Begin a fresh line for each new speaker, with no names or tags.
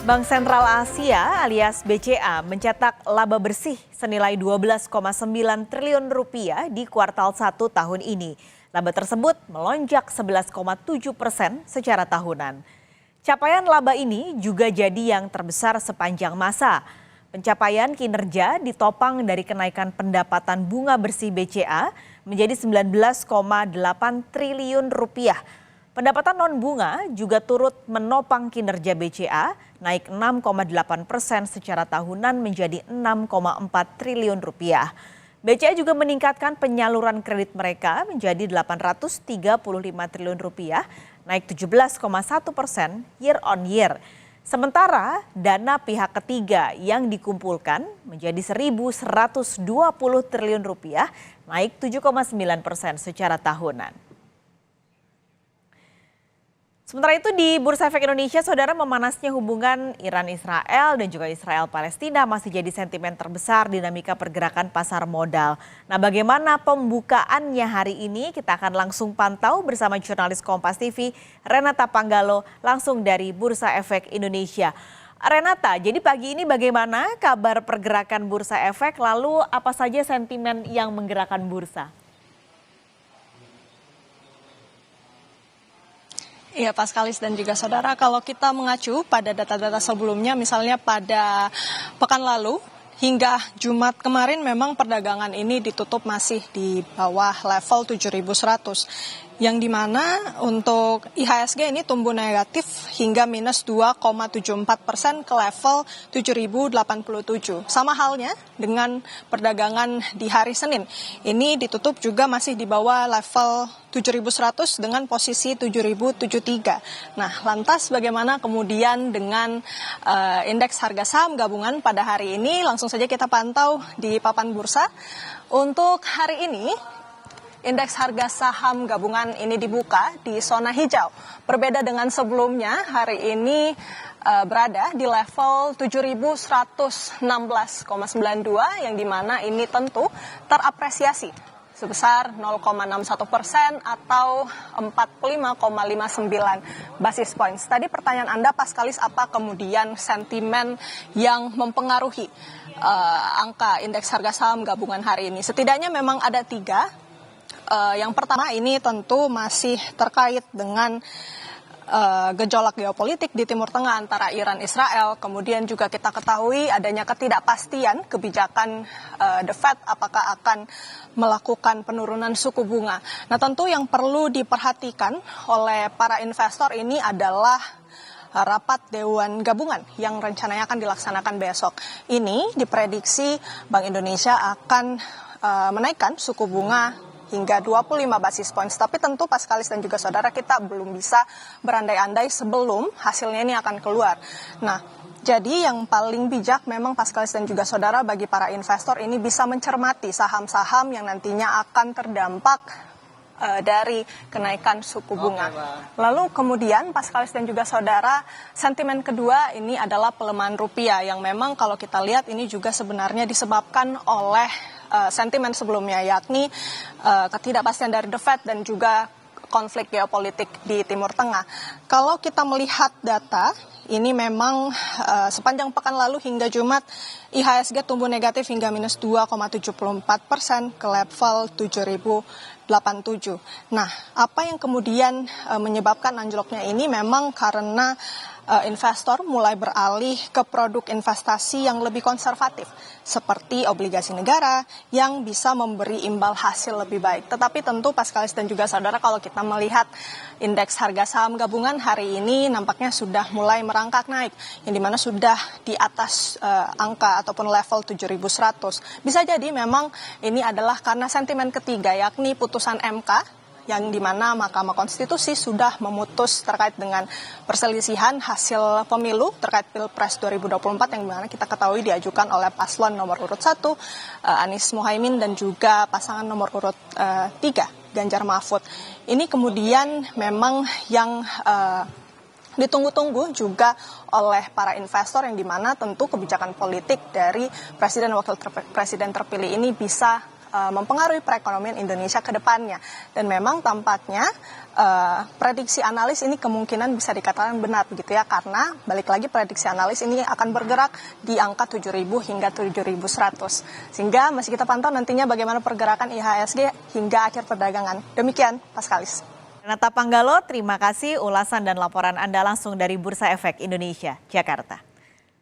Bank Sentral Asia alias BCA mencetak laba bersih senilai 12,9 triliun rupiah di kuartal 1 tahun ini. Laba tersebut melonjak 11,7% secara tahunan. Capaian laba ini juga jadi yang terbesar sepanjang masa. Pencapaian kinerja ditopang dari kenaikan pendapatan bunga bersih BCA menjadi 19,8 triliun rupiah. Pendapatan non-bunga juga turut menopang kinerja BCA, naik 6,8% secara tahunan menjadi 6,4 triliun rupiah. BCA juga meningkatkan penyaluran kredit mereka menjadi 835 triliun rupiah, naik 17,1% year on year. Sementara dana pihak ketiga yang dikumpulkan menjadi 1.120 triliun rupiah, naik 7,9% secara tahunan. Sementara itu di Bursa Efek Indonesia, saudara, memanasnya hubungan Iran-Israel dan juga Israel-Palestina masih jadi sentimen terbesar dinamika pergerakan pasar modal. Nah, bagaimana pembukaannya hari ini? Kita akan langsung pantau bersama jurnalis Kompas TV, Renata Panggalo, langsung dari Bursa Efek Indonesia. Renata, jadi pagi ini bagaimana kabar pergerakan Bursa Efek? Lalu apa saja sentimen yang menggerakkan bursa?
Iya, Paskalis dan juga saudara, kalau kita mengacu pada data-data sebelumnya, misalnya pada pekan lalu hingga Jumat kemarin memang perdagangan ini ditutup masih di bawah level 7.100. Yang dimana untuk IHSG ini tumbuh negatif hingga minus 2,74% ke level 7.087. Sama halnya dengan perdagangan di hari Senin. Ini ditutup juga masih di bawah level 7.100 dengan posisi 7.073. Nah, lantas bagaimana kemudian dengan indeks harga saham gabungan pada hari ini? Langsung saja kita pantau di papan bursa. Untuk hari ini, indeks harga saham gabungan ini dibuka di zona hijau. Berbeda dengan sebelumnya, hari ini berada di level 7.116,92 yang dimana ini tentu terapresiasi sebesar 0,61% atau 45,59 basis points. Tadi pertanyaan Anda, Paskalis, apa kemudian sentimen yang mempengaruhi angka indeks harga saham gabungan hari ini? Setidaknya memang ada 3. Yang pertama ini tentu masih terkait dengan gejolak geopolitik di Timur Tengah antara Iran Israel. Kemudian juga kita ketahui adanya ketidakpastian kebijakan The Fed apakah akan melakukan penurunan suku bunga. Nah, tentu yang perlu diperhatikan oleh para investor ini adalah rapat Dewan Gabungan yang rencananya akan dilaksanakan besok. Ini diprediksi Bank Indonesia akan menaikkan suku bunga hingga 25 basis points. Tapi tentu Paskalis dan juga saudara, kita belum bisa berandai-andai sebelum hasilnya ini akan keluar. Nah, jadi yang paling bijak memang Paskalis dan juga saudara bagi para investor ini bisa mencermati saham-saham yang nantinya akan terdampak dari kenaikan suku bunga. Lalu kemudian Paskalis dan juga saudara, sentimen kedua ini adalah pelemahan rupiah yang memang kalau kita lihat ini juga sebenarnya disebabkan oleh sentimen sebelumnya, yakni ketidakpastian dari The Fed dan juga konflik geopolitik di Timur Tengah. Kalau kita melihat data, ini memang sepanjang pekan lalu hingga Jumat, IHSG tumbuh negatif hingga minus 2,74% ke level 7.087. Nah, apa yang kemudian menyebabkan anjloknya ini memang karena investor mulai beralih ke produk investasi yang lebih konservatif, seperti obligasi negara yang bisa memberi imbal hasil lebih baik. Tetapi tentu Paskalis dan juga saudara, kalau kita melihat indeks harga saham gabungan hari ini nampaknya sudah mulai merangkak naik, yang dimana sudah di atas angka ataupun level 7.100. Bisa jadi memang ini adalah karena sentimen ketiga, yakni putusan MK, yang dimana Mahkamah Konstitusi sudah memutus terkait dengan perselisihan hasil pemilu terkait Pilpres 2024 yang dimana kita ketahui diajukan oleh paslon nomor urut 1 Anies Mohaimin dan juga pasangan nomor urut 3 Ganjar Mahfud. Ini kemudian memang yang ditunggu-tunggu juga oleh para investor yang dimana tentu kebijakan politik dari Presiden Wakil Presiden terpilih ini bisa mempengaruhi perekonomian Indonesia ke depannya. Dan memang tampaknya prediksi analis ini kemungkinan bisa dikatakan benar begitu ya, karena balik lagi prediksi analis ini akan bergerak di angka 7.000 hingga 7.100. Sehingga masih kita pantau nantinya bagaimana pergerakan IHSG hingga akhir perdagangan. Demikian, Paskalis.
Renata Panggalo, terima kasih ulasan dan laporan Anda langsung dari Bursa Efek Indonesia, Jakarta.